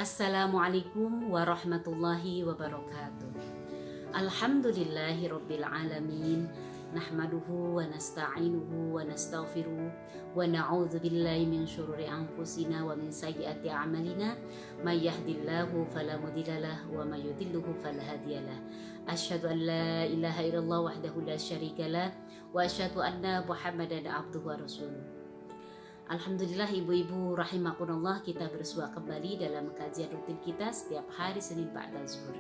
Assalamualaikum warahmatullahi wabarakatuh. Alhamdulillahi rabbil alamin. Nahmaduhu wa nasta'inuhu wa nastaghfiruh wa na'udzu billahi min syururi anfusina wa min sayyiati a'malina. May yahdihillahu fala mudhillalah wa may yudhlilhu fala hadiyalah. Asyhadu an la ilaha illallah wahdahu la syarikalah wa asyhadu anna Muhammadan abduhu wa rasuluh. Alhamdulillah ibu-ibu rahimakumullah, kita bersua kembali dalam kajian rutin kita setiap hari Senin ba'da zuhur.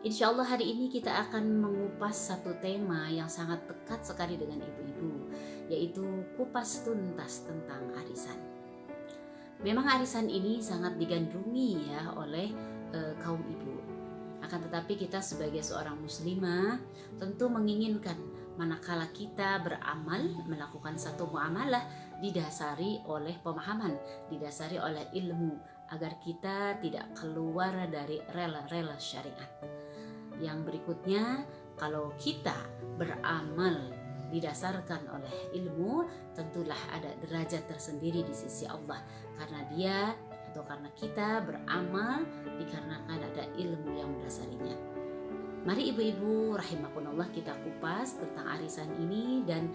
Insya Allah hari ini kita akan mengupas satu tema yang sangat dekat sekali dengan ibu-ibu, yaitu kupas tuntas tentang arisan. Memang arisan ini sangat digandrungi ya oleh kaum ibu. Akan tetapi kita sebagai seorang muslimah tentu menginginkan manakala kita beramal, melakukan satu muamalah, didasari oleh pemahaman, didasari oleh ilmu, agar kita tidak keluar dari rel-rel syariat. Yang berikutnya, kalau kita beramal didasarkan oleh ilmu, tentulah ada derajat tersendiri di sisi Allah, karena dia atau karena kita beramal dikarenakan ada ilmu yang mendasarinya. Mari ibu-ibu rahimakumullah, kita kupas tentang arisan ini dan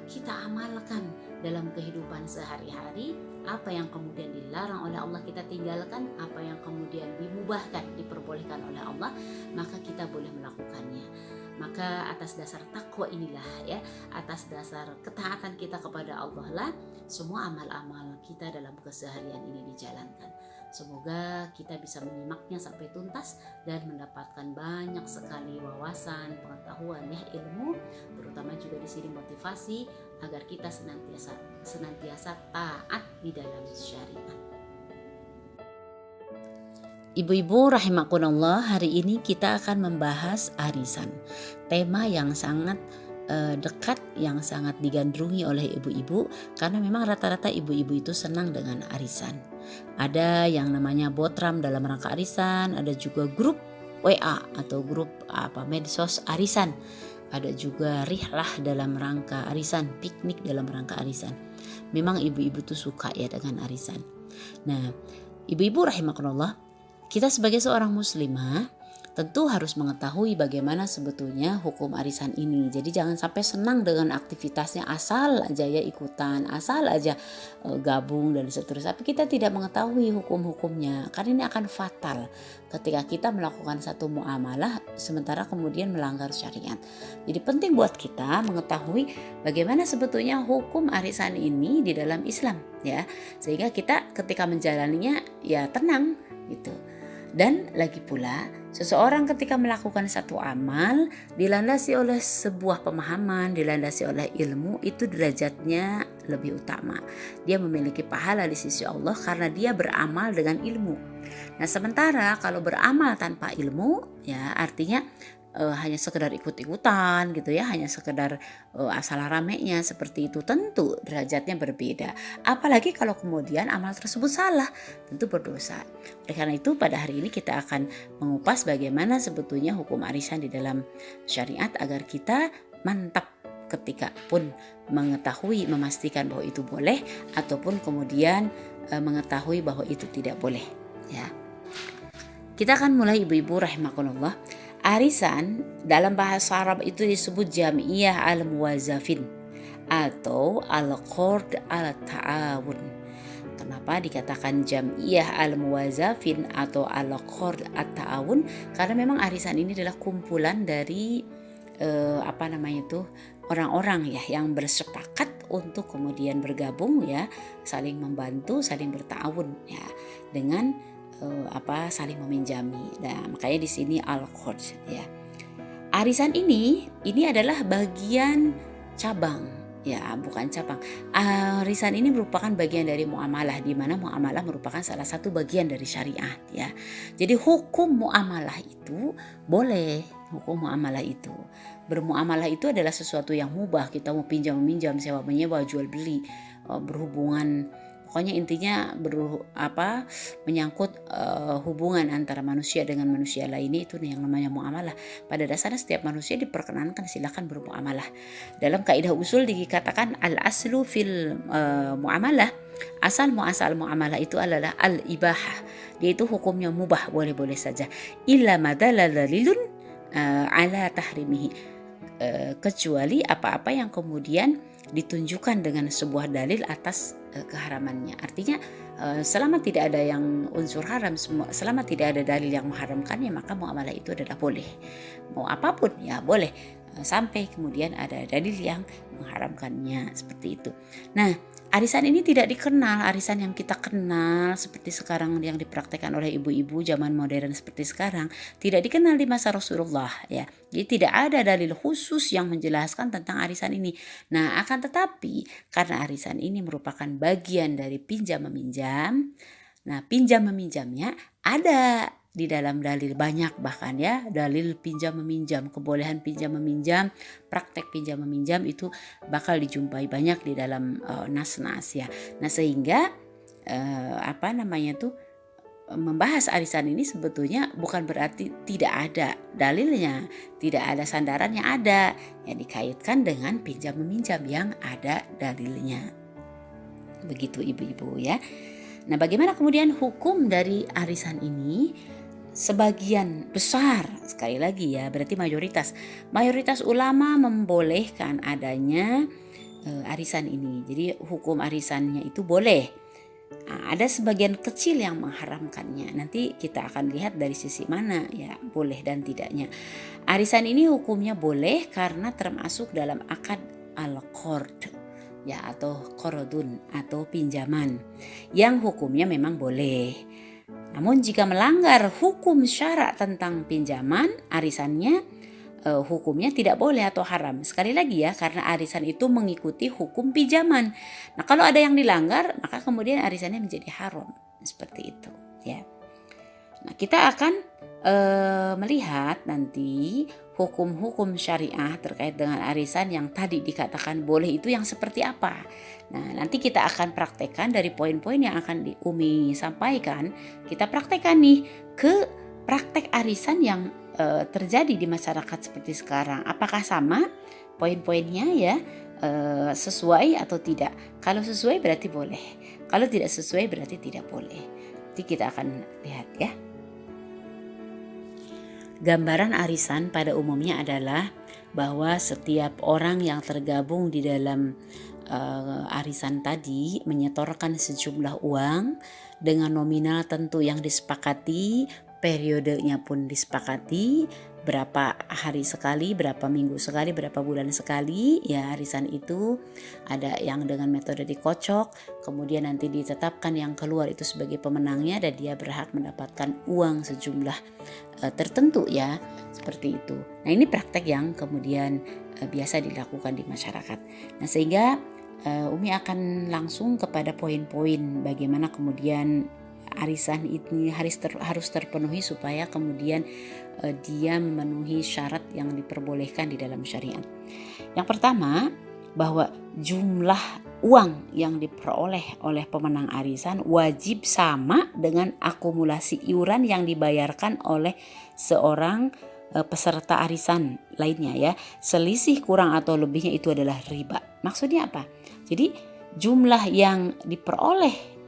kita amalkan dalam kehidupan sehari-hari. Apa yang kemudian dilarang oleh Allah kita tinggalkan, apa yang kemudian dimubahkan, diperbolehkan oleh Allah, maka kita boleh melakukannya. Maka atas dasar takwa inilah ya, atas dasar ketaatan kita kepada Allah lah semua amal-amal kita dalam keseharian ini dijalankan. Semoga kita bisa menyimaknya sampai tuntas dan mendapatkan banyak sekali wawasan, pengetahuan ya, ilmu, terutama juga di sini motivasi agar kita senantiasa taat di dalam syariat. Ibu-ibu rahimakumullah, hari ini kita akan membahas arisan. Tema yang sangat dekat, yang sangat digandrungi oleh ibu-ibu, karena memang rata-rata ibu-ibu itu senang dengan arisan. Ada yang namanya botram dalam rangka arisan, ada juga grup WA atau grup medsos arisan, ada juga rihlah dalam rangka arisan, piknik dalam rangka arisan. Memang ibu-ibu tuh suka ya dengan arisan. Nah, ibu-ibu rahimakumullah, kita sebagai seorang muslimah tentu harus mengetahui bagaimana sebetulnya hukum arisan ini. Jadi jangan sampai senang dengan aktivitasnya, asal aja ya ikutan, asal aja gabung dan seterusnya. Tapi kita tidak mengetahui hukum-hukumnya, karena ini akan fatal ketika kita melakukan satu muamalah sementara kemudian melanggar syariat. Jadi penting buat kita mengetahui bagaimana sebetulnya hukum arisan ini di dalam Islam ya, sehingga kita ketika menjalaninya ya tenang gitu. Dan lagi pula, seseorang ketika melakukan satu amal dilandasi oleh sebuah pemahaman, dilandasi oleh ilmu, itu derajatnya lebih utama. Dia memiliki pahala di sisi Allah karena dia beramal dengan ilmu. Nah, sementara kalau beramal tanpa ilmu, ya artinya hanya sekedar ikut-ikutan gitu ya, hanya sekedar asal ramenya seperti itu, tentu derajatnya berbeda. Apalagi kalau kemudian amal tersebut salah, tentu berdosa. Oleh karena itu pada hari ini kita akan mengupas bagaimana sebetulnya hukum arisan di dalam syariat agar kita mantap ketika pun mengetahui, memastikan bahwa itu boleh ataupun kemudian mengetahui bahwa itu tidak boleh ya. Kita akan mulai ibu-ibu rahimakumullah. Arisan dalam bahasa Arab itu disebut jam'iyah al-muwazzafin atau al-qard al-ta'awun. Kenapa dikatakan jam'iyah al-muwazzafin atau al-qard al-ta'awun? Karena memang arisan ini adalah kumpulan dari orang-orang ya yang bersepakat untuk kemudian bergabung ya, saling membantu, saling berta'awun ya, dengan saling meminjami. Nah, makanya di sini al-qard ya. Arisan ini adalah bagian cabang ya, bukan cabang. Arisan ini merupakan bagian dari muamalah, di mana muamalah merupakan salah satu bagian dari syariat ya. Jadi hukum muamalah itu boleh, hukum muamalah itu. Bermuamalah itu adalah sesuatu yang mubah, kita mau pinjam meminjam, sewa menyewa, jual beli, berhubungan. Pokoknya intinya menyangkut hubungan antara manusia dengan manusia lainnya, itu yang namanya muamalah. Pada dasarnya setiap manusia diperkenankan silakan bermuamalah. Dalam kaidah usul dikatakan al-aslu fil muamalah, asal muamalah itu adalah al-ibahah. dia itu hukumnya mubah, boleh-boleh saja. Illa madalla dalilun ala tahrimihi, kecuali apa-apa yang kemudian ditunjukkan dengan sebuah dalil atas keharamannya. Artinya selama tidak ada yang unsur haram, selama tidak ada dalil yang mengharamkannya, maka muamalah itu adalah boleh. Mau apapun ya boleh, sampai kemudian ada dalil yang mengharamkannya, seperti itu. Nah, arisan ini tidak dikenal arisan yang kita kenal seperti sekarang yang dipraktekkan oleh ibu-ibu zaman modern seperti sekarang, tidak dikenal di masa Rasulullah ya. Jadi tidak ada dalil khusus yang menjelaskan tentang arisan ini. Nah, akan tetapi karena arisan ini merupakan bagian dari pinjam meminjam, nah pinjam meminjamnya ada di dalam dalil banyak, bahkan ya dalil pinjam meminjam, kebolehan pinjam meminjam, praktek pinjam meminjam itu bakal dijumpai banyak di dalam nas-nas ya. Nah sehingga membahas arisan ini sebetulnya bukan berarti tidak ada dalilnya, tidak ada sandarannya, ada yang dikaitkan dengan pinjam meminjam yang ada dalilnya. Begitu ibu-ibu ya. Nah bagaimana kemudian hukum dari arisan ini? Sebagian besar, sekali lagi ya, berarti mayoritas ulama membolehkan adanya arisan ini. Jadi hukum arisannya itu boleh. Nah, ada sebagian kecil yang mengharamkannya. Nanti kita akan lihat dari sisi mana ya boleh dan tidaknya. Arisan ini hukumnya boleh karena termasuk dalam akad al-qard ya, atau qardun atau pinjaman yang hukumnya memang boleh. Namun jika melanggar hukum syarak tentang pinjaman, arisannya hukumnya tidak boleh atau haram. Sekali lagi ya, karena arisan itu mengikuti hukum pinjaman. Nah kalau ada yang dilanggar, maka kemudian arisannya menjadi haram. Seperti itu ya. Nah kita akan melihat nanti hukum-hukum syariah terkait dengan arisan yang tadi dikatakan boleh itu yang seperti apa. Nah nanti kita akan praktekkan dari poin-poin yang akan Umi sampaikan. Kita praktekkan nih ke praktek arisan yang terjadi di masyarakat seperti sekarang. Apakah sama poin-poinnya ya, sesuai atau tidak? Kalau sesuai berarti boleh, kalau tidak sesuai berarti tidak boleh. Nanti kita akan lihat ya. Gambaran arisan pada umumnya adalah bahwa setiap orang yang tergabung di dalam arisan tadi menyetorkan sejumlah uang dengan nominal tentu yang disepakati, periodenya pun disepakati, berapa hari sekali, berapa minggu sekali, berapa bulan sekali ya arisan itu. Ada yang dengan metode dikocok, kemudian nanti ditetapkan yang keluar itu sebagai pemenangnya dan dia berhak mendapatkan uang sejumlah tertentu ya, seperti itu. Nah ini praktek yang kemudian biasa dilakukan di masyarakat. Nah sehingga Umi akan langsung kepada poin-poin bagaimana kemudian arisan ini harus terpenuhi supaya kemudian dia memenuhi syarat yang diperbolehkan di dalam syariat. Yang pertama, bahwa jumlah uang yang diperoleh oleh pemenang arisan wajib sama dengan akumulasi iuran yang dibayarkan oleh seorang peserta arisan lainnya ya. Selisih kurang atau lebihnya itu adalah riba. Maksudnya apa? Jadi jumlah yang diperoleh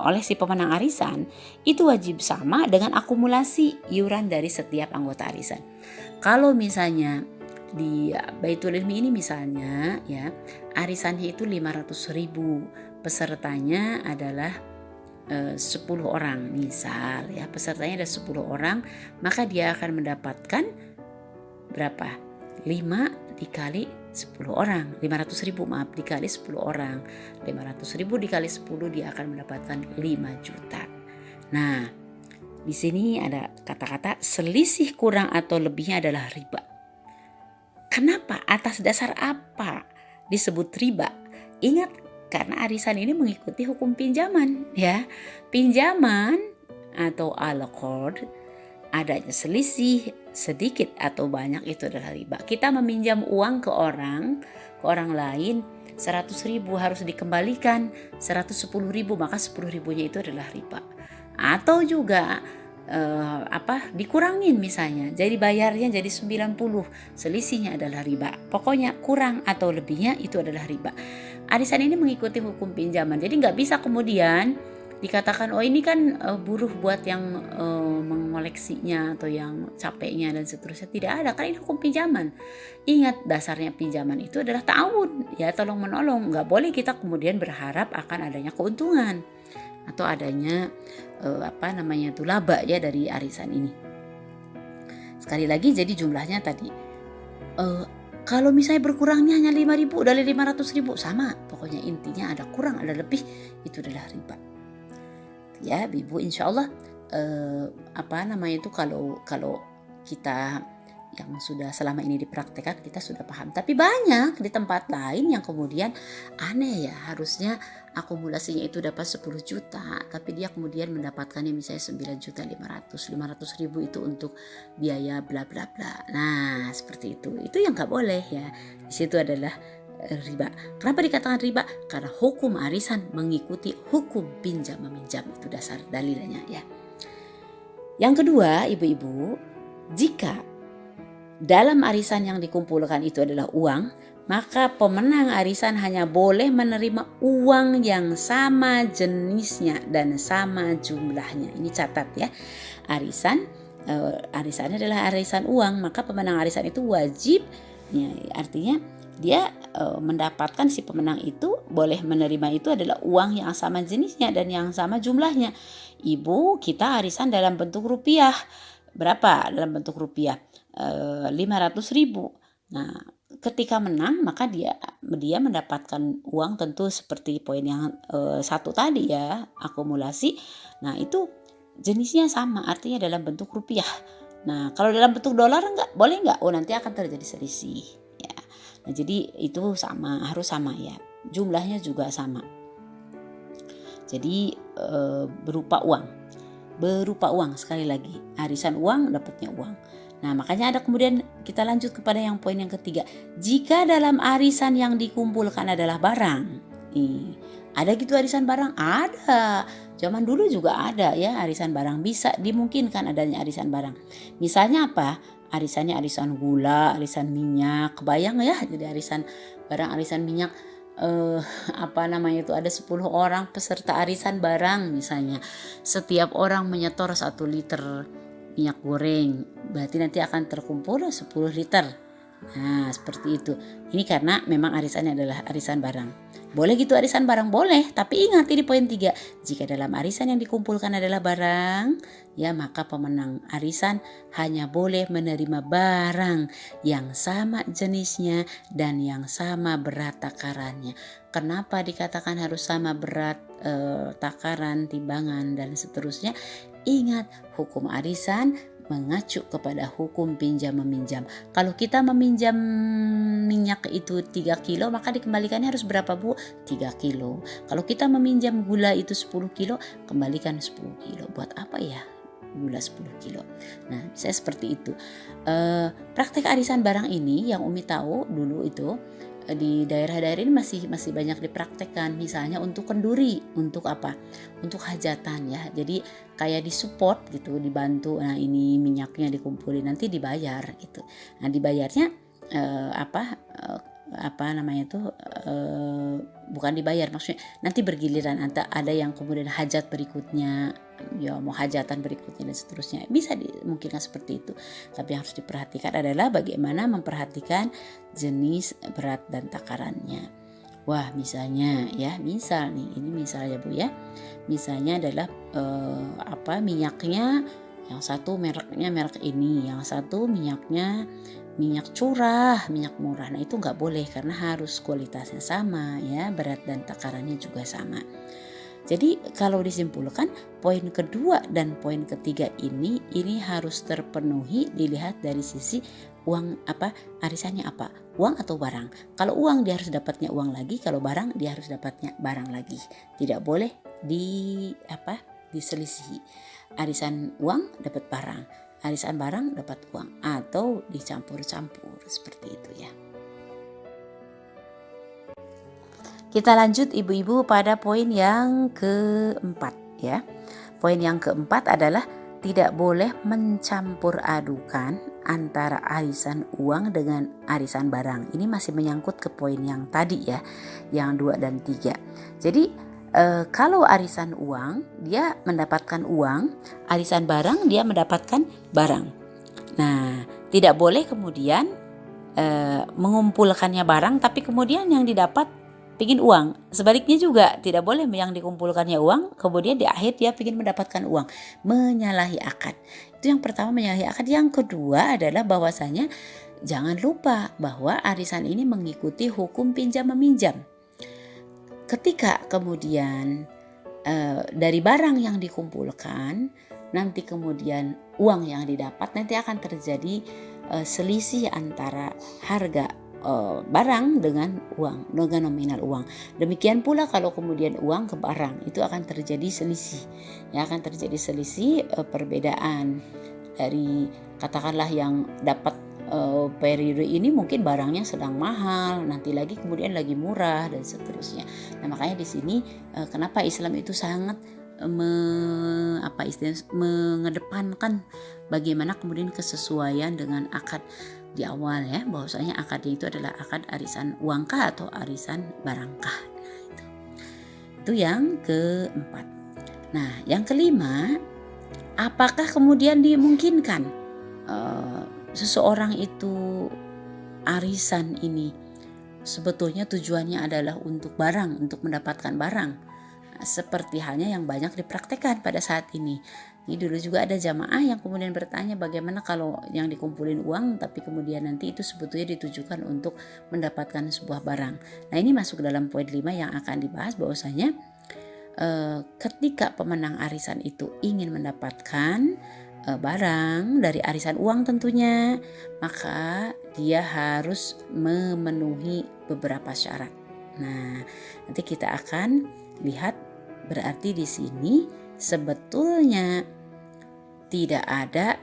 oleh si pemenang arisan itu wajib sama dengan akumulasi iuran dari setiap anggota arisan. Kalau misalnya di Baitul Ilmi ini misalnya ya, arisannya itu 500.000, pesertanya adalah 10 orang misal ya, pesertanya ada 10 orang, maka dia akan mendapatkan berapa? 5 dikali 10 orang, 500.000 dikali 10 orang, 500.000 dikali 10 dia akan mendapatkan 5 juta. Nah di sini ada kata-kata selisih kurang atau lebihnya adalah riba. Kenapa? Atas dasar apa disebut riba? Ingat, karena arisan ini mengikuti hukum pinjaman ya. Pinjaman atau al-qard, adanya selisih sedikit atau banyak itu adalah riba. Kita meminjam uang ke orang lain 100.000 harus dikembalikan 110.000, maka 10.000-nya itu adalah riba. Atau juga dikurangin misalnya, jadi bayarnya jadi 90, selisihnya adalah riba. Pokoknya kurang atau lebihnya itu adalah riba. Arisan ini mengikuti hukum pinjaman, jadi nggak bisa kemudian dikatakan oh ini kan buruh buat yang mengoleksinya atau yang capeknya dan seterusnya. Tidak ada, kan ini hukum pinjaman. Ingat, dasarnya pinjaman itu adalah ta'awun, ya, tolong menolong. Nggak boleh kita kemudian berharap akan adanya keuntungan atau adanya laba ya dari arisan ini. Sekali lagi, jadi jumlahnya tadi kalau misalnya berkurangnya hanya 5.000 dari 500.000 sama, pokoknya intinya ada kurang ada lebih, itu adalah riba. Ya Ibu, insya Allah kalau kita yang sudah selama ini dipraktekkan kita sudah paham. Tapi banyak di tempat lain yang kemudian aneh ya, harusnya akumulasinya itu dapat 10 juta tapi dia kemudian mendapatkannya misalnya 9.500.000 itu untuk biaya bla bla bla. Nah seperti itu yang nggak boleh ya. Di situ adalah riba. Kenapa dikatakan riba? Karena hukum arisan mengikuti hukum pinjam meminjam, itu dasar dalilnya ya. Yang kedua, ibu-ibu, jika dalam arisan yang dikumpulkan itu adalah uang, maka pemenang arisan hanya boleh menerima uang yang sama jenisnya dan sama jumlahnya. Ini catat ya. Arisannya adalah arisan uang, maka pemenang arisan itu wajib, ya, artinya dia mendapatkan, si pemenang itu boleh menerima itu adalah uang yang sama jenisnya dan yang sama jumlahnya. Ibu, kita arisan dalam bentuk rupiah. Berapa dalam bentuk rupiah? 500.000. Nah, ketika menang maka dia mendapatkan uang tentu seperti poin yang satu tadi ya, akumulasi. Nah, itu jenisnya sama, artinya dalam bentuk rupiah. Nah, kalau dalam bentuk dolar enggak, boleh enggak? Oh, nanti akan terjadi selisih ya. Nah, jadi itu sama, harus sama ya. Jumlahnya juga sama. Jadi berupa uang sekali lagi, arisan uang dapatnya uang. Nah makanya ada kemudian kita lanjut kepada yang poin yang ketiga. Jika dalam arisan yang dikumpulkan adalah barang, ada gitu arisan barang? Ada. Zaman dulu juga ada ya arisan barang, bisa dimungkinkan adanya arisan barang. Misalnya apa? Arisannya arisan gula, arisan minyak. Kebayang ya, jadi arisan barang, arisan minyak. Ada 10 orang peserta arisan barang misalnya, setiap orang menyetor 1 liter minyak goreng, berarti nanti akan terkumpul 10 liter. Nah seperti itu. Ini karena memang arisannya adalah arisan barang. Boleh gitu arisan barang? Boleh, tapi ingat ini poin 3. Jika dalam arisan yang dikumpulkan adalah barang, ya maka pemenang arisan hanya boleh menerima barang yang sama jenisnya dan yang sama berat takarannya. Kenapa dikatakan harus sama berat takaran, timbangan dan seterusnya? Ingat, hukum arisan mengacu kepada hukum pinjam meminjam. Kalau kita meminjam minyak itu 3 kilo, maka dikembalikannya harus berapa Bu? 3 kilo. Kalau kita meminjam gula itu 10 kilo, kembalikan 10 kilo. Buat apa ya gula 10 kilo? Nah saya seperti itu. Praktek arisan barang ini yang Umi tahu dulu itu di daerah-daerah ini masih banyak dipraktekkan, misalnya untuk kenduri, untuk apa? Untuk hajatan ya. Jadi kayak disupport gitu, dibantu. Nah, ini minyaknya dikumpulin nanti dibayar gitu. Nah, dibayarnya bukan dibayar, maksudnya nanti bergiliran, ada yang kemudian hajat berikutnya, ya mau hajatan berikutnya dan seterusnya, bisa dimungkinkan seperti itu. Tapi yang harus diperhatikan adalah bagaimana memperhatikan jenis, berat dan takarannya. Wah misalnya ya, misal nih, ini misalnya Bu ya, misalnya adalah minyaknya yang satu mereknya merek ini, yang satu minyaknya minyak curah, minyak murah. Nah itu nggak boleh karena harus kualitasnya sama ya, berat dan takarannya juga sama. Jadi kalau disimpulkan, poin kedua dan poin ketiga ini harus terpenuhi dilihat dari sisi uang arisannya apa, uang atau barang. Kalau uang dia harus dapatnya uang lagi, kalau barang dia harus dapatnya barang lagi. Tidak boleh diselisihi. Arisan uang dapat barang, arisan barang dapat uang, atau dicampur-campur seperti itu ya. Kita lanjut ibu-ibu pada poin yang keempat ya. Poin yang keempat adalah tidak boleh mencampur adukan antara arisan uang dengan arisan barang. Ini masih menyangkut ke poin yang tadi ya, yang 2 dan 3. Jadi kalau arisan uang dia mendapatkan uang, arisan barang dia mendapatkan barang. Nah, tidak boleh kemudian mengumpulkannya barang tapi kemudian yang didapat pingin uang. Sebaliknya juga tidak boleh yang dikumpulkannya uang kemudian di akhir dia pingin mendapatkan uang. Menyalahi akad. Itu yang pertama, menyalahi akad. Yang kedua adalah bahwasanya jangan lupa bahwa arisan ini mengikuti hukum pinjam meminjam. Ketika kemudian dari barang yang dikumpulkan, nanti kemudian uang yang didapat, nanti akan terjadi selisih antara harga barang dengan uang, dengan nominal uang. Demikian pula kalau kemudian uang ke barang, itu akan terjadi selisih. Ya, akan terjadi selisih perbedaan dari katakanlah yang dapat periode ini mungkin barangnya sedang mahal, nanti lagi kemudian lagi murah dan seterusnya. Nah, makanya di sini kenapa Islam itu sangat mengedepankan bagaimana kemudian kesesuaian dengan akad di awal, ya, bahwasanya akadnya itu adalah akad arisan uangkah atau arisan barangkah. Itu yang keempat. Nah, yang kelima, apakah kemudian dimungkinkan seseorang itu arisan ini sebetulnya tujuannya adalah untuk barang, untuk mendapatkan barang, seperti halnya yang banyak dipraktekkan pada saat ini. Jadi dulu juga ada jamaah yang kemudian bertanya bagaimana kalau yang dikumpulin uang tapi kemudian nanti itu sebetulnya ditujukan untuk mendapatkan sebuah barang. Nah, ini masuk dalam poin 5 yang akan dibahas, bahwasanya ketika pemenang arisan itu ingin mendapatkan barang dari arisan uang tentunya, maka dia harus memenuhi beberapa syarat. Nah, nanti kita akan lihat, berarti di sini sebetulnya tidak ada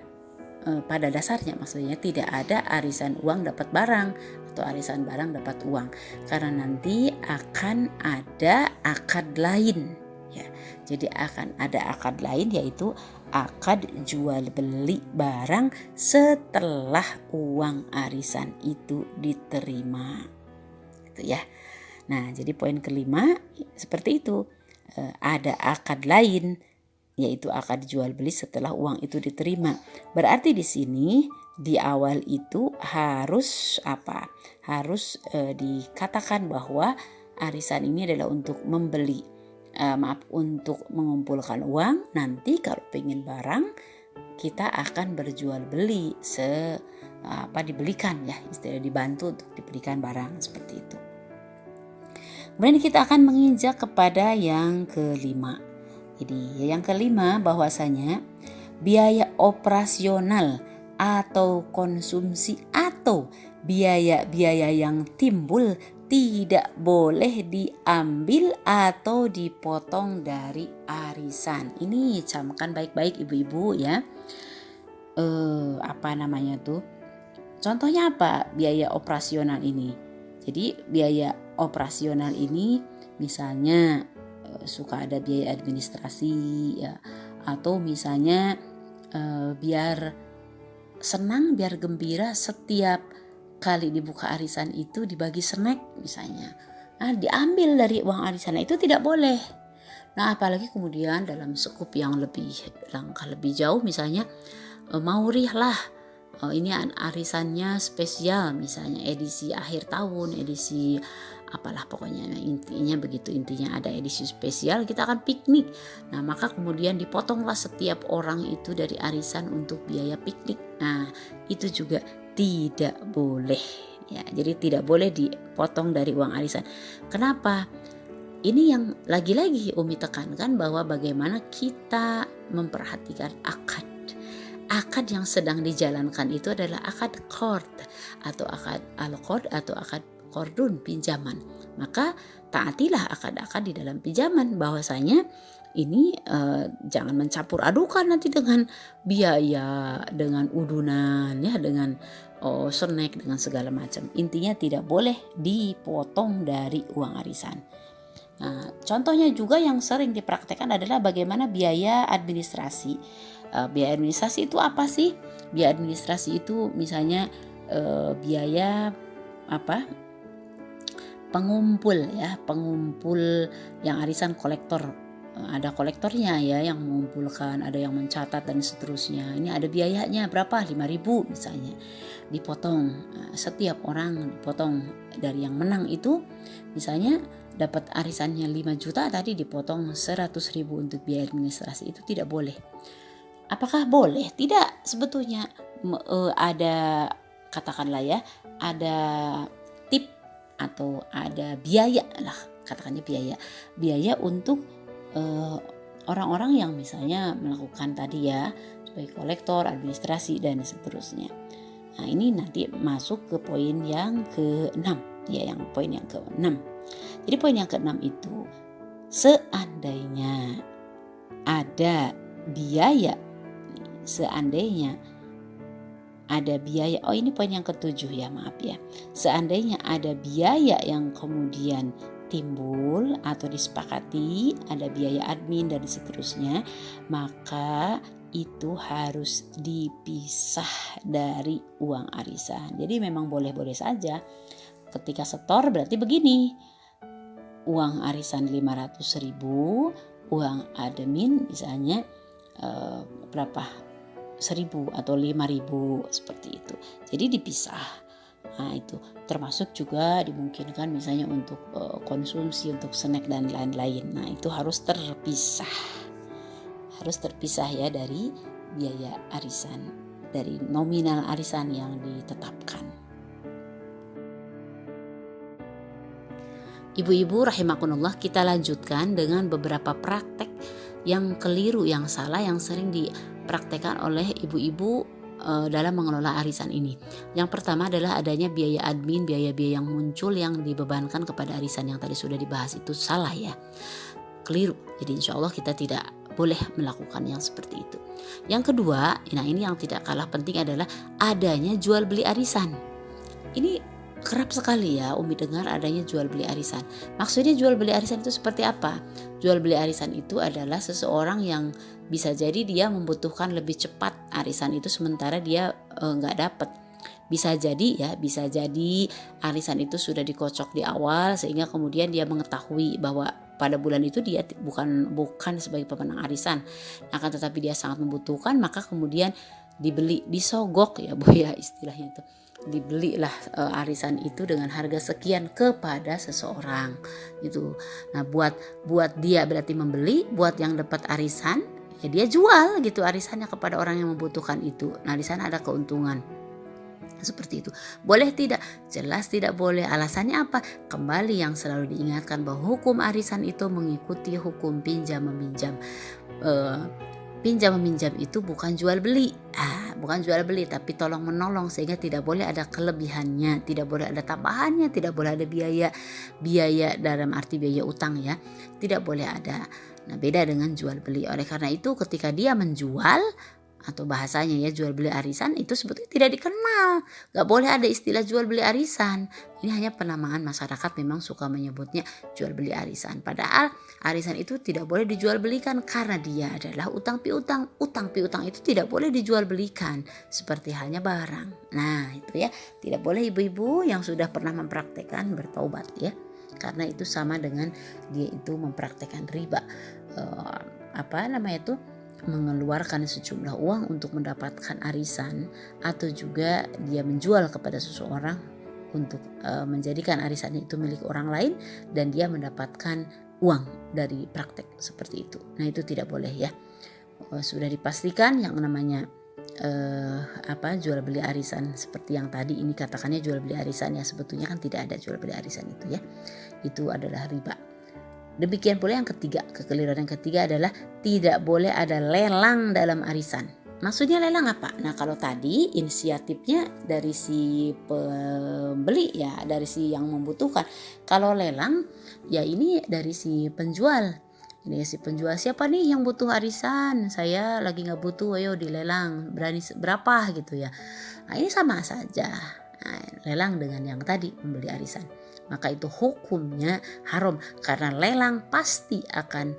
pada dasarnya, maksudnya tidak ada arisan uang dapat barang atau arisan barang dapat uang, karena nanti akan ada akad lain, ya. Jadi akan ada akad lain, yaitu akad jual beli barang setelah uang arisan itu diterima, gitu ya. Nah, jadi poin kelima seperti itu, ada akad lain, yaitu akad jual beli setelah uang itu diterima. Berarti di sini di awal itu harus apa? Harus dikatakan bahwa arisan ini adalah untuk membeli. Untuk mengumpulkan uang. Nanti kalau pengen barang, kita akan berjual beli dibelikan, ya, istilah dibantu untuk dibelikan barang, seperti itu. Kemudian kita akan menginjak kepada yang kelima. Jadi yang kelima, bahwasanya biaya operasional atau konsumsi atau biaya-biaya yang timbul tidak boleh diambil atau dipotong dari arisan. Ini camkan baik-baik ibu-ibu, ya. Contohnya apa biaya operasional ini? Jadi biaya operasional ini misalnya suka ada biaya administrasi, ya, atau misalnya biar senang, biar gembira setiap kali dibuka arisan itu dibagi snack misalnya. Nah, diambil dari uang arisan itu tidak boleh. Nah, apalagi kemudian dalam skup yang langkah lebih jauh, misalnya maurih lah, ini arisannya spesial, misalnya edisi akhir tahun, edisi apalah pokoknya, intinya begitu. Intinya ada edisi spesial, kita akan piknik. Nah, maka kemudian dipotonglah setiap orang itu dari arisan untuk biaya piknik. Nah, itu juga tidak boleh, ya. Jadi tidak boleh dipotong dari uang arisan. Kenapa? Ini yang lagi-lagi Umi tekankan, bahwa bagaimana kita memperhatikan akad. Akad yang sedang dijalankan itu adalah akad qard atau akad al-qard atau akad qardun, pinjaman. Maka taatilah akad-akad di dalam pinjaman, bahwasanya ini jangan mencampur adukan nanti dengan biaya, dengan udunan, ya, dengan snack, dengan segala macam. Intinya tidak boleh dipotong dari uang arisan. Nah, contohnya juga yang sering dipraktekkan adalah bagaimana biaya administrasi. Biaya administrasi itu apa sih? Biaya administrasi itu misalnya biaya pengumpul ya, pengumpul yang arisan kolektor. Ada kolektornya ya yang mengumpulkan, ada yang mencatat dan seterusnya. Ini ada biayanya berapa? 5.000 misalnya. Dipotong, setiap orang dipotong dari yang menang itu misalnya dapat arisannya 5 juta, tadi dipotong 100.000 untuk biaya administrasi. Itu tidak boleh. Apakah boleh? Tidak, sebetulnya ada, katakanlah ya, ada tip atau ada biaya lah, katakannya biaya untuk orang-orang yang misalnya melakukan tadi ya sebagai kolektor, administrasi dan seterusnya. Nah, ini nanti masuk ke poin yang ke-6 ya, poin yang ke-6. Jadi poin yang ke-6 itu seandainya ada biaya, oh ini poin yang ke-7 ya, maaf ya. Seandainya ada biaya yang kemudian timbul atau disepakati, ada biaya admin dan seterusnya, maka itu harus dipisah dari uang arisan. Jadi memang boleh-boleh saja. Ketika setor berarti begini, uang arisan 500.000, uang admin misalnya berapa, 1.000 atau 5.000 seperti itu. Jadi dipisah. Nah itu termasuk juga dimungkinkan misalnya untuk konsumsi, untuk snack dan lain-lain. Nah itu harus terpisah ya dari biaya arisan, dari nominal arisan yang ditetapkan. Ibu-ibu rahimakumullah, kita lanjutkan dengan beberapa praktek yang keliru, yang salah, yang sering dipraktekkan oleh ibu-ibu dalam mengelola arisan ini. Yang pertama adalah adanya biaya admin, biaya-biaya yang muncul yang dibebankan kepada arisan, yang tadi sudah dibahas. Itu salah ya, keliru. Jadi insya Allah kita tidak boleh melakukan yang seperti itu. Yang kedua, nah ini yang tidak kalah penting adalah adanya jual beli arisan. Ini kerap sekali ya Umi dengar adanya jual beli arisan. Maksudnya jual beli arisan itu seperti apa? Jual beli arisan itu adalah seseorang yang bisa jadi dia membutuhkan lebih cepat arisan itu sementara dia nggak dapat. Bisa jadi arisan itu sudah dikocok di awal sehingga kemudian dia mengetahui bahwa pada bulan itu dia bukan sebagai pemenang arisan, akan tetapi dia sangat membutuhkan, maka kemudian dibeli, disogok ya Bu ya istilahnya itu. Dibelilah arisan itu dengan harga sekian kepada seseorang gitu. Nah buat dia berarti membeli, buat yang dapat arisan ya dia jual gitu arisannya kepada orang yang membutuhkan itu. Nah di sana ada keuntungan. Seperti itu. Boleh tidak? Jelas tidak boleh. Alasannya apa? Kembali yang selalu diingatkan bahwa hukum arisan itu mengikuti hukum pinjam meminjam. Pinjam meminjam itu bukan jual beli, tapi tolong menolong, sehingga tidak boleh ada kelebihannya, tidak boleh ada tambahannya, tidak boleh ada biaya dalam arti biaya utang ya, tidak boleh ada. Nah beda dengan jual beli. Oleh karena itu ketika dia menjual atau bahasanya ya jual beli arisan itu sebetulnya tidak dikenal, gak boleh ada istilah jual beli arisan. Ini hanya penamaan masyarakat memang suka menyebutnya jual beli arisan, padahal arisan itu tidak boleh dijual belikan karena dia adalah utang piutang itu tidak boleh dijual belikan seperti halnya barang. Nah itu ya, tidak boleh. Ibu-ibu yang sudah pernah mempraktekkan bertaubat ya, karena itu sama dengan dia itu mempraktekkan riba, mengeluarkan sejumlah uang untuk mendapatkan arisan, atau juga dia menjual kepada seseorang untuk menjadikan arisannya itu milik orang lain dan dia mendapatkan uang dari praktek seperti itu. Nah itu tidak boleh ya. Sudah dipastikan yang namanya jual beli arisan seperti yang tadi ini katakannya jual beli arisan ya, sebetulnya kan tidak ada jual beli arisan itu ya. Itu adalah riba. Demikian pula yang ketiga, kekeliruan yang ketiga adalah tidak boleh ada lelang dalam arisan. Maksudnya lelang apa? Nah kalau tadi inisiatifnya dari si pembeli ya, dari si yang membutuhkan. Kalau lelang ya ini dari si penjual. Ini si penjual, siapa nih yang butuh arisan? Saya lagi gak butuh, ayo dilelang, berani berapa gitu ya. Nah ini sama saja, lelang dengan yang tadi membeli arisan. Maka itu hukumnya haram karena lelang pasti akan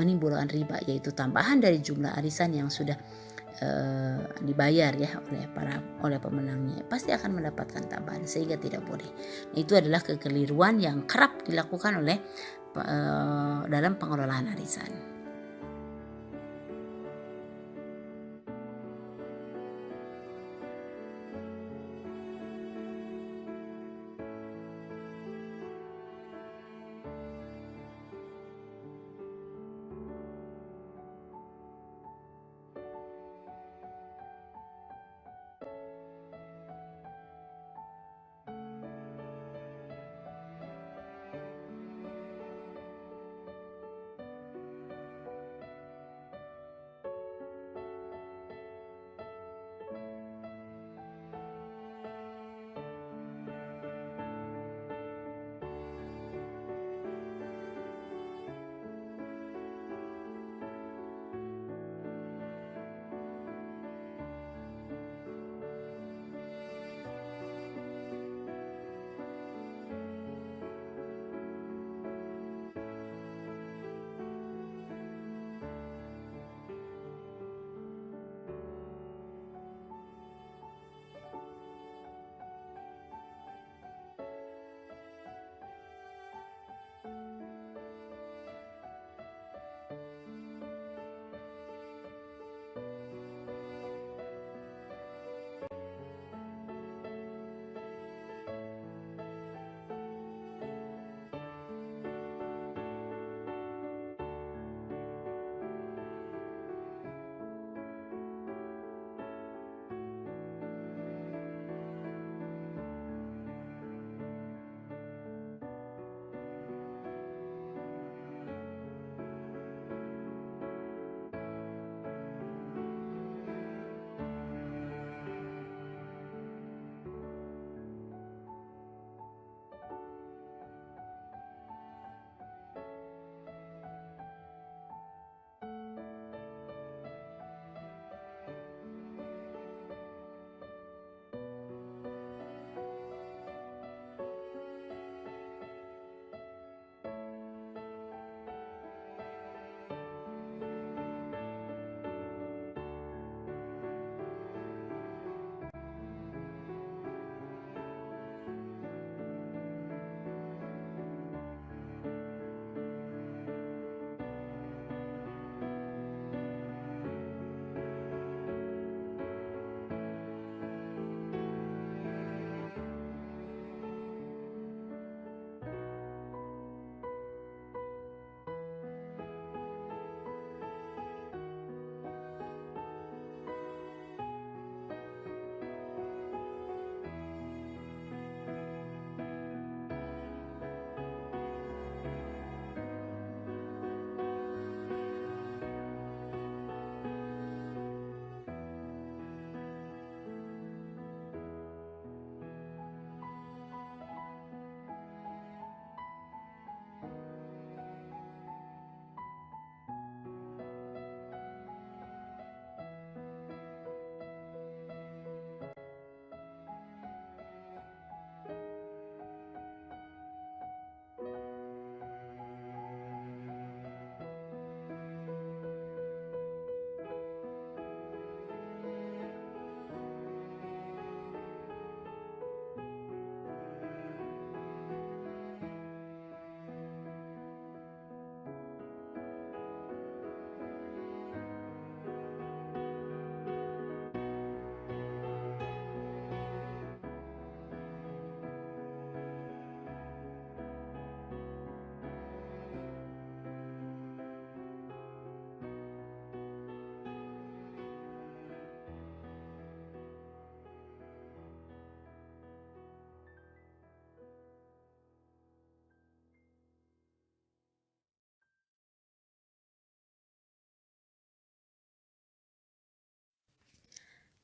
menimbulkan riba, yaitu tambahan dari jumlah arisan yang sudah dibayar ya oleh pemenangnya, pasti akan mendapatkan tambahan, sehingga tidak boleh. Nah, itu adalah kekeliruan yang kerap dilakukan oleh dalam pengelolaan arisan.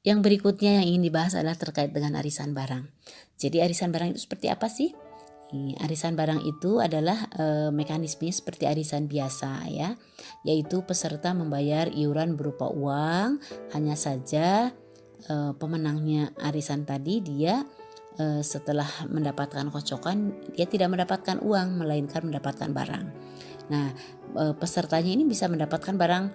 Yang berikutnya yang ingin dibahas adalah terkait dengan arisan barang. Jadi arisan barang itu seperti apa sih? Arisan barang itu adalah mekanisme seperti arisan biasa ya, yaitu peserta membayar iuran berupa uang. Hanya saja pemenangnya arisan tadi dia setelah mendapatkan kocokan dia tidak mendapatkan uang melainkan mendapatkan barang. Nah, pesertanya ini bisa mendapatkan barang,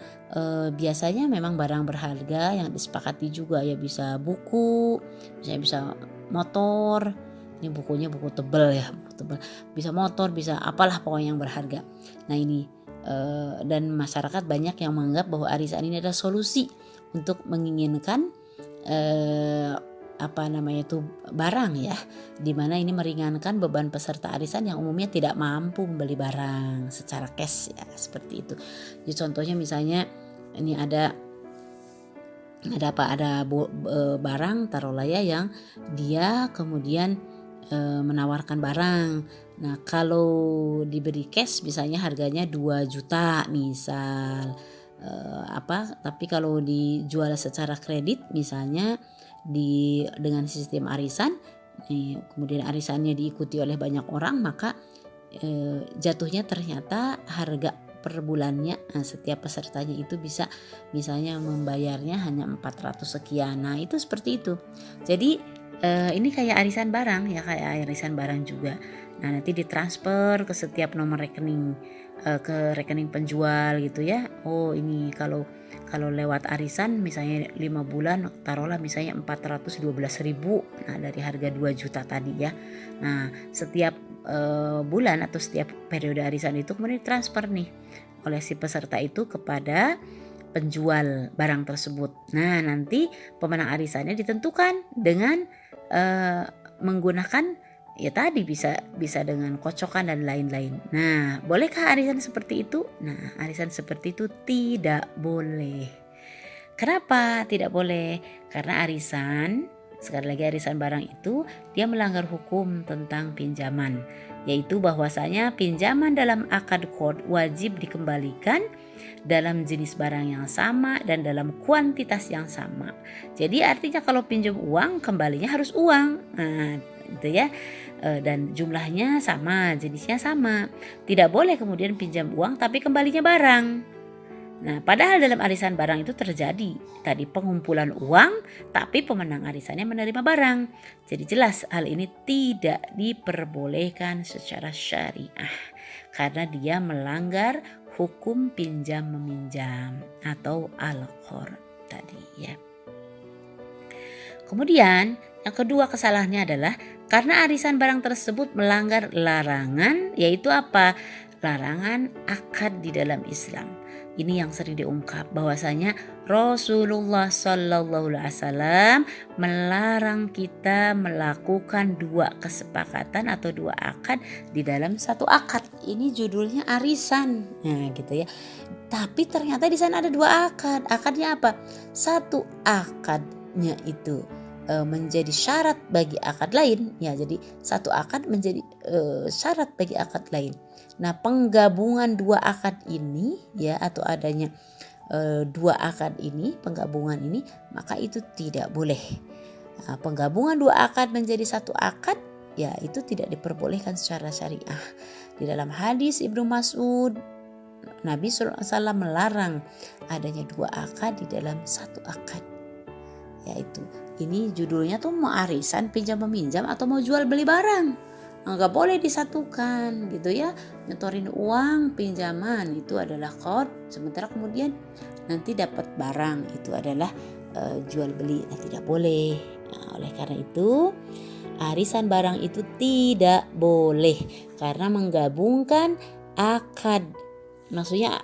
biasanya memang barang berharga yang disepakati juga ya, bisa buku, bisa motor, ini bukunya buku tebal ya, buku tebal, bisa motor, bisa apalah pokoknya yang berharga. Nah ini, dan masyarakat banyak yang menganggap bahwa arisan ini adalah solusi untuk menginginkan, barang ya, di mana ini meringankan beban peserta arisan yang umumnya tidak mampu membeli barang secara cash ya, seperti itu. Jadi contohnya misalnya ini ada barang taruhlah ya, yang dia kemudian menawarkan barang. Nah, kalau diberi cash misalnya harganya 2 juta misal, tapi kalau dijual secara kredit misalnya dengan sistem arisan, kemudian arisannya diikuti oleh banyak orang, maka jatuhnya ternyata harga per bulannya, setiap pesertanya itu bisa misalnya membayarnya hanya 400 sekian. Nah itu seperti itu. Jadi ini kayak arisan barang ya, kayak arisan barang juga. Nah nanti ditransfer ke setiap nomor rekening, ke rekening penjual gitu ya. Oh ini kalau lewat arisan misalnya 5 bulan, taruhlah misalnya 412.000, nah dari harga 2 juta tadi ya. Nah setiap bulan atau setiap periode arisan itu kemudian transfer nih oleh si peserta itu kepada penjual barang tersebut. Nah nanti pemenang arisannya ditentukan dengan menggunakan ya tadi, bisa dengan kocokan dan lain-lain. Nah bolehkah arisan seperti itu? Nah arisan seperti itu tidak boleh. Kenapa tidak boleh? Karena arisan, sekali lagi arisan barang itu dia melanggar hukum tentang pinjaman, yaitu bahwasanya pinjaman dalam akad qard wajib dikembalikan dalam jenis barang yang sama dan dalam kuantitas yang sama. Jadi artinya kalau pinjam uang kembalinya harus uang. Nah, itu ya. Dan jumlahnya sama, jenisnya sama. Tidak boleh kemudian pinjam uang tapi kembalinya barang. Nah, padahal dalam arisan barang itu terjadi tadi pengumpulan uang, tapi pemenang arisannya menerima barang. Jadi jelas hal ini tidak diperbolehkan secara syariah karena dia melanggar hukum pinjam meminjam atau al-qard tadi ya. Kemudian yang kedua kesalahannya adalah karena arisan barang tersebut melanggar larangan, yaitu apa? Larangan akad di dalam Islam. Ini yang sering diungkap bahwasanya Rasulullah Shallallahu Alaihi Wasallam melarang kita melakukan 2 kesepakatan atau 2 akad di dalam satu akad. Ini judulnya arisan, nah gitu ya. Tapi ternyata di sana ada 2 akad. Akadnya apa? Satu akadnya itu menjadi syarat bagi akad lain ya, jadi satu akad menjadi syarat bagi akad lain. Nah penggabungan 2 akad ini ya, atau adanya 2 akad ini, penggabungan ini, maka itu tidak boleh. Nah, penggabungan 2 akad menjadi satu akad ya itu tidak diperbolehkan secara syariah. Di dalam hadis Ibnu Mas'ud, Nabi SAW melarang adanya 2 akad di dalam satu akad, yaitu ini judulnya tuh mau arisan pinjam meminjam atau mau jual beli barang, nggak boleh disatukan gitu ya. Nyetorin uang pinjaman itu adalah qard, sementara kemudian nanti dapat barang itu adalah jual beli, nah tidak boleh. Nah, oleh karena itu arisan barang itu tidak boleh karena menggabungkan akad, maksudnya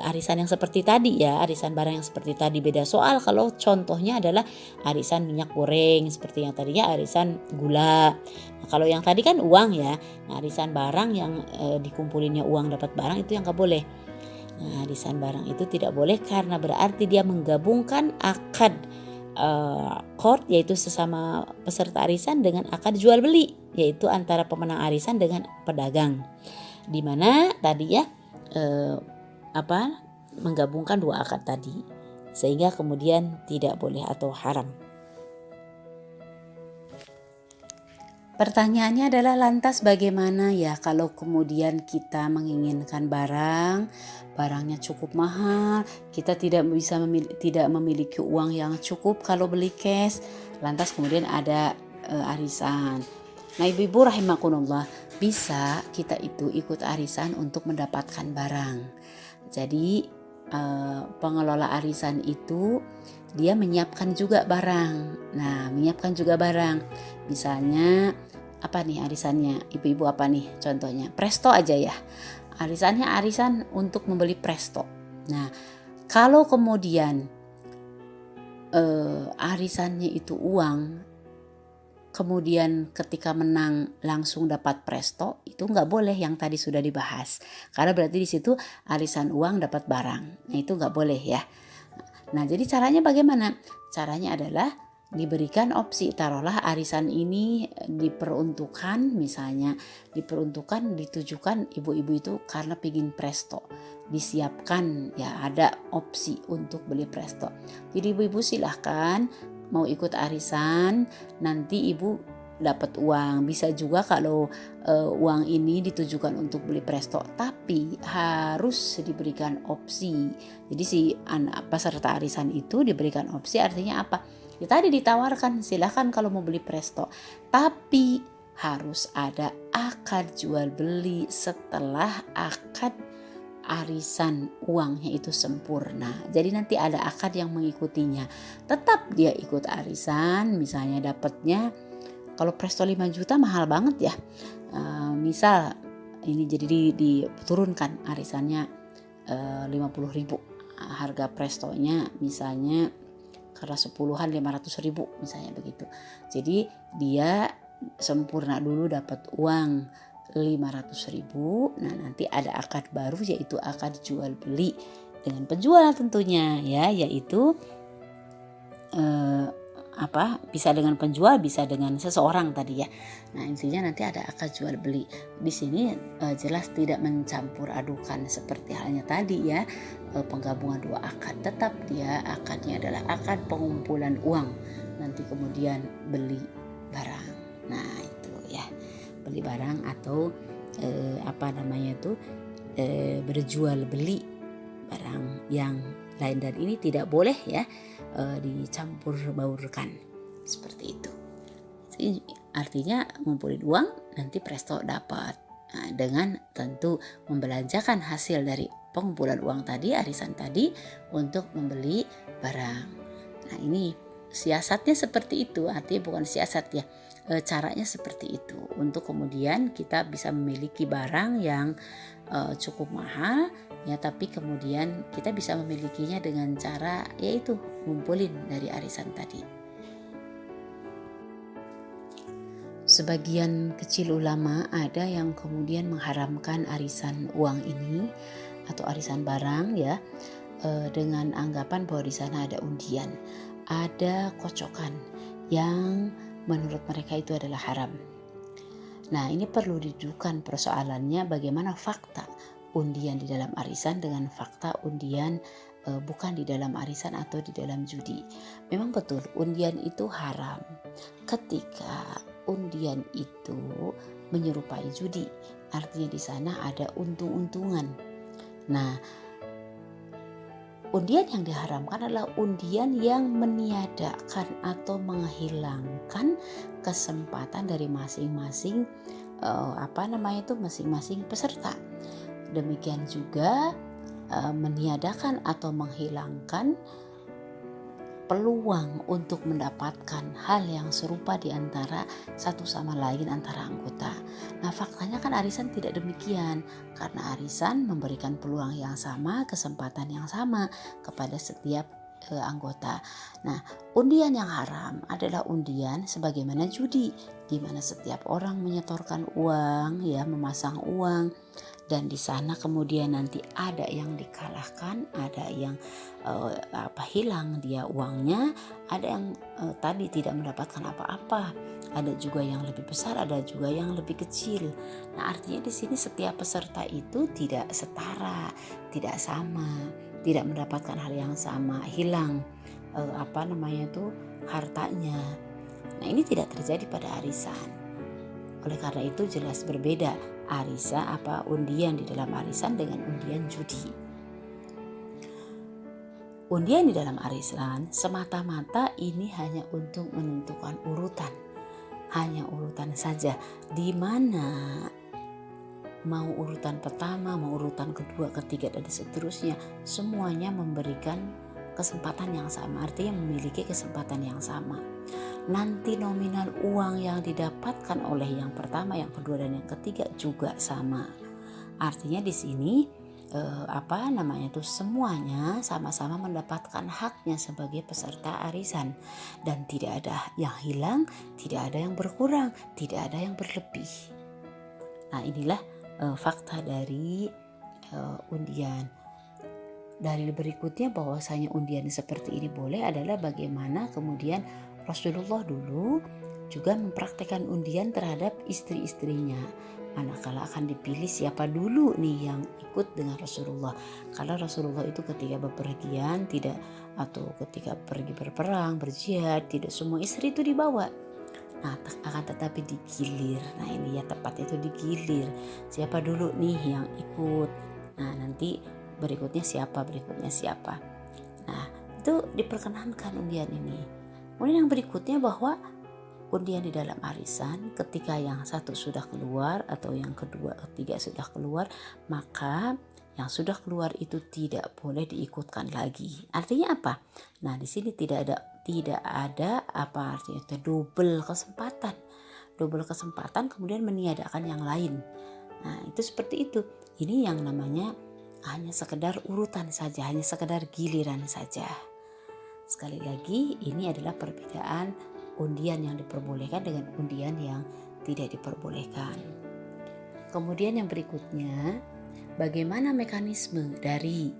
arisan yang seperti tadi ya, arisan barang yang seperti tadi. Beda soal kalau contohnya adalah arisan minyak goreng seperti yang tadinya arisan gula. Nah, kalau yang tadi kan uang ya. Nah, arisan barang yang dikumpulinnya uang dapat barang itu yang gak boleh. Nah, arisan barang itu tidak boleh karena berarti dia menggabungkan akad qard, yaitu sesama peserta arisan, dengan akad jual beli, yaitu antara pemenang arisan dengan pedagang. Di mana tadi ya menggabungkan 2 akad tadi, sehingga kemudian tidak boleh atau haram. Pertanyaannya adalah lantas bagaimana ya kalau kemudian kita menginginkan barangnya cukup mahal, kita tidak memiliki uang yang cukup kalau beli cash, lantas kemudian ada arisan. Nah, ibu-ibu rahimakumullah, bisa kita itu ikut arisan untuk mendapatkan barang. Jadi pengelola arisan itu dia menyiapkan juga barang. Nah, menyiapkan juga barang. Misalnya apa nih arisannya? Ibu-ibu apa nih contohnya? Presto aja ya. Arisannya arisan untuk membeli presto. Nah, kalau kemudian arisannya itu uang, kemudian ketika menang langsung dapat presto, itu nggak boleh yang tadi sudah dibahas, karena berarti di situ arisan uang dapat barang. Nah, itu nggak boleh ya. Nah, jadi caranya bagaimana? Caranya adalah diberikan opsi, taruhlah arisan ini diperuntukkan, misalnya diperuntukkan ditujukan ibu-ibu itu karena pingin presto, disiapkan ya, ada opsi untuk beli presto. Jadi ibu-ibu silahkan mau ikut arisan, nanti ibu dapat uang. Bisa juga kalau uang ini ditujukan untuk beli presto, tapi harus diberikan opsi. Jadi si peserta arisan itu diberikan opsi, artinya apa? Ya tadi ditawarkan silahkan kalau mau beli presto, tapi harus ada akad jual beli setelah akad arisan uangnya itu sempurna. Jadi nanti ada akad yang mengikutinya. Tetap dia ikut arisan, misalnya dapatnya kalau presto 5 juta mahal banget ya. Misal ini jadi diturunkan arisannya 50.000. Harga prestonya misalnya karena 10-an 500.000 misalnya begitu. Jadi dia sempurna dulu dapat uang 500.000. Nah, nanti ada akad baru yaitu akad jual beli dengan penjual tentunya ya, yaitu bisa dengan penjual, bisa dengan seseorang tadi ya. Nah, intinya nanti ada akad jual beli. Di sini jelas tidak mencampur adukan seperti halnya tadi ya, penggabungan dua akad. Tetap dia akadnya adalah akad pengumpulan uang, nanti kemudian beli barang. Nah, itu ya, beli barang atau berjual beli barang yang lain, dan ini tidak boleh ya dicampur baurkan seperti itu. Jadi, artinya ngumpulin uang nanti presto dapat, dengan tentu membelanjakan hasil dari pengumpulan uang tadi, arisan tadi, untuk membeli barang. Nah, ini siasatnya seperti itu, artinya bukan siasat ya, caranya seperti itu untuk kemudian kita bisa memiliki barang yang cukup mahal ya, tapi kemudian kita bisa memilikinya dengan cara yaitu ngumpulin dari arisan tadi. Sebagian kecil ulama ada yang kemudian mengharamkan arisan uang ini atau arisan barang ya, dengan anggapan bahwa di sana ada undian, ada kocokan yang menurut mereka itu adalah haram. Nah, ini perlu didudukkan persoalannya bagaimana fakta undian di dalam arisan dengan fakta undian bukan di dalam arisan atau di dalam judi. Memang betul undian itu haram ketika undian itu menyerupai judi, artinya di sana ada untung-untungan. Nah, undian yang diharamkan adalah undian yang meniadakan atau menghilangkan kesempatan dari masing-masing masing-masing peserta. Demikian juga meniadakan atau menghilangkan peluang untuk mendapatkan hal yang serupa di antara satu sama lain antara anggota. Nah, faktanya kan arisan tidak demikian, karena arisan memberikan peluang yang sama, kesempatan yang sama kepada setiap anggota. Nah, undian yang haram adalah undian sebagaimana judi, di mana setiap orang menyetorkan uang, ya, memasang uang, dan di sana kemudian nanti ada yang dikalahkan, ada yang hilang dia uangnya, ada yang tadi tidak mendapatkan apa-apa, ada juga yang lebih besar, ada juga yang lebih kecil. Nah, artinya di sini setiap peserta itu tidak setara, tidak sama, tidak mendapatkan hal yang sama, hilang hartanya. Nah, ini tidak terjadi pada arisan. Oleh karena itu jelas berbeda undian di dalam arisan dengan undian judi. Undian di dalam arisan semata-mata ini hanya untuk menentukan urutan. hanya urutan saja, di mana mau urutan pertama, mau urutan kedua, ketiga, dan seterusnya, semuanya memberikan kesempatan yang sama, artinya memiliki kesempatan yang sama. Nanti nominal uang yang didapatkan oleh yang pertama, yang kedua, dan yang ketiga juga sama. Artinya di sini semuanya sama-sama mendapatkan haknya sebagai peserta arisan, dan tidak ada yang hilang, tidak ada yang berkurang, tidak ada yang berlebih. Nah, inilah fakta dari undian. Dalil berikutnya bahwasanya undian seperti ini boleh adalah bagaimana kemudian Rasulullah dulu juga mempraktikkan undian terhadap istri-istrinya. Manakala akan dipilih siapa dulu nih yang ikut dengan Rasulullah. Kalau Rasulullah itu ketika bepergian atau ketika pergi berperang, berjihad, tidak semua istri itu dibawa. Nah, akan tetapi digilir. Nah, ini ya tepat itu digilir. Siapa dulu nih yang ikut? Nah, nanti berikutnya siapa. Nah, itu diperkenankan undian ini. Kemudian yang berikutnya bahwa undian di dalam arisan ketika yang satu sudah keluar atau yang kedua, ketiga sudah keluar, maka yang sudah keluar itu tidak boleh diikutkan lagi. Artinya apa? Nah, di sini tidak ada apa artinya itu double kesempatan kemudian meniadakan yang lain. Nah, itu seperti itu. Ini yang namanya hanya sekedar urutan saja, hanya sekedar giliran saja. Sekali lagi, ini adalah perbedaan undian yang diperbolehkan dengan undian yang tidak diperbolehkan. Kemudian yang berikutnya, bagaimana mekanisme dari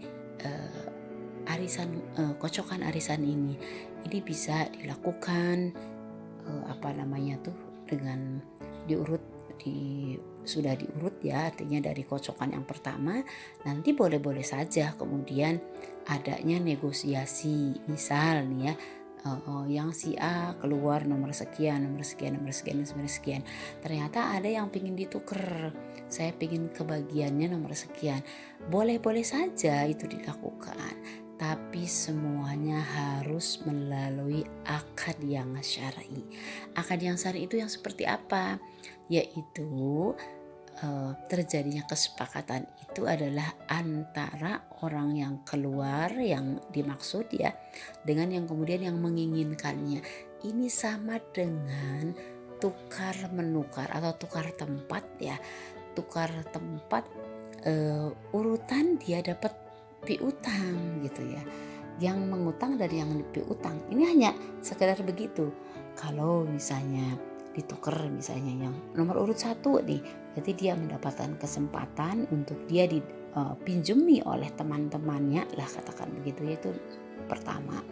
kocokan arisan ini? Ini bisa dilakukan dengan sudah diurut ya, artinya dari kocokan yang pertama nanti boleh-boleh saja kemudian adanya negosiasi. Misal nih ya, yang si A keluar nomor sekian, ternyata ada yang pingin ditukar, saya pingin kebagiannya nomor sekian, boleh-boleh saja itu dilakukan, tapi semuanya harus melalui akad yang syar'i. Akad yang syar'i itu yang seperti apa? Yaitu terjadinya kesepakatan itu adalah antara orang yang keluar yang dimaksud ya dengan yang kemudian yang menginginkannya. Ini sama dengan tukar menukar atau tukar tempat ya. Tukar tempat urutan dia dapat piutang gitu ya. Yang mengutang dari yang piutang. Ini hanya sekedar begitu. Kalau misalnya ditukar misalnya yang nomor urut 1 nih, berarti dia mendapatkan kesempatan untuk dia dipinjemi oleh teman-temannya lah, katakan begitu, yaitu pertama.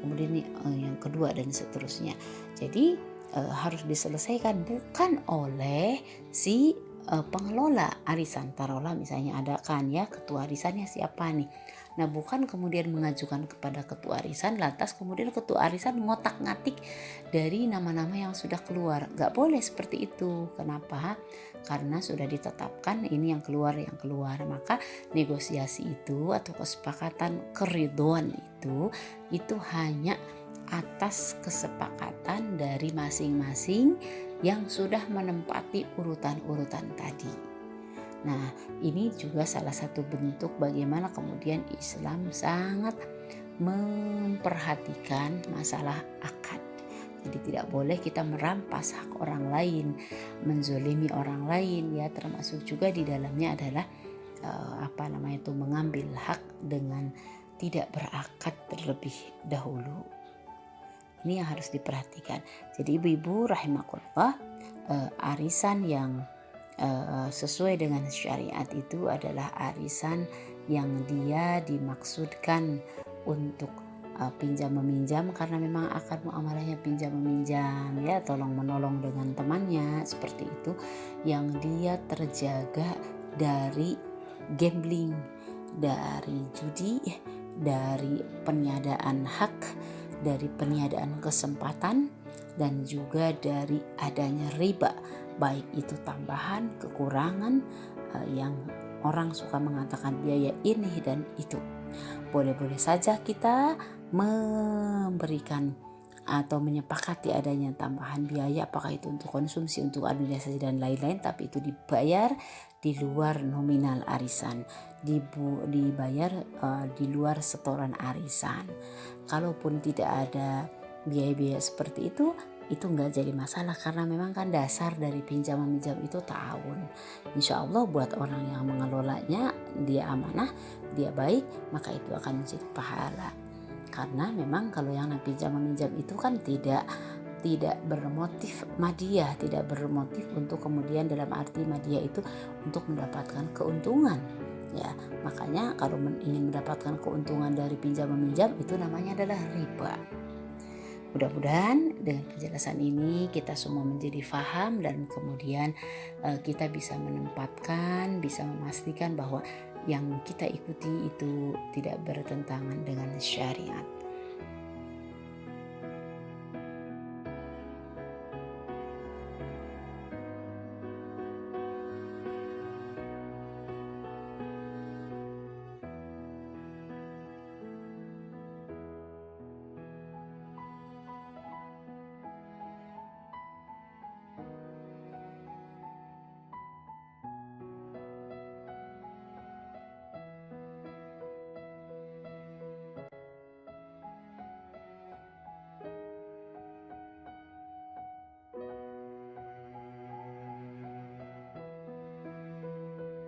Kemudian yang kedua dan seterusnya. Jadi harus diselesaikan bukan oleh si pengelola arisan. Taruhlah misalnya ada kan ya ketua arisannya siapa nih. Nah, bukan kemudian mengajukan kepada ketua arisan lantas kemudian ketua arisan ngotak-ngatik dari nama-nama yang sudah keluar. Gak boleh seperti itu. Kenapa? Karena sudah ditetapkan ini yang keluar. Maka negosiasi itu atau kesepakatan keridhoan itu hanya atas kesepakatan dari masing-masing yang sudah menempati urutan-urutan tadi. Nah, ini juga salah satu bentuk bagaimana kemudian Islam sangat memperhatikan masalah akad. Jadi tidak boleh kita merampas hak orang lain, menzolimi orang lain ya, termasuk juga di dalamnya adalah mengambil hak dengan tidak berakad terlebih dahulu. Ini yang harus diperhatikan. Jadi ibu-ibu rahimakumullah, arisan yang sesuai dengan syariat itu adalah arisan yang dia dimaksudkan untuk pinjam meminjam, karena memang akad muamalahnya pinjam meminjam ya, tolong menolong dengan temannya seperti itu, yang dia terjaga dari gambling, dari judi, dari peniadaan hak, dari peniadaan kesempatan, dan juga dari adanya riba, baik itu tambahan, kekurangan yang orang suka mengatakan biaya ini dan itu. Boleh-boleh saja kita memberikan atau menyepakati adanya tambahan biaya, apakah itu untuk konsumsi, untuk administrasi dan lain-lain, tapi itu dibayar di luar nominal arisan, dibayar di luar setoran arisan. Kalaupun tidak ada biaya-biaya seperti itu nggak jadi masalah, karena memang kan dasar dari pinjam meminjam itu tahun. Insya Allah buat orang yang mengelolanya, dia amanah, dia baik, maka itu akan menjadi pahala. Karena memang kalau yang pinjam meminjam itu kan tidak bermotif madiyah, tidak bermotif untuk kemudian, dalam arti madiyah itu untuk mendapatkan keuntungan. Ya, makanya kalau ingin mendapatkan keuntungan dari pinjam meminjam itu namanya adalah riba. Mudah-mudahan dengan penjelasan ini kita semua menjadi faham, dan kemudian kita bisa menempatkan, bisa memastikan bahwa yang kita ikuti itu tidak bertentangan dengan syariat.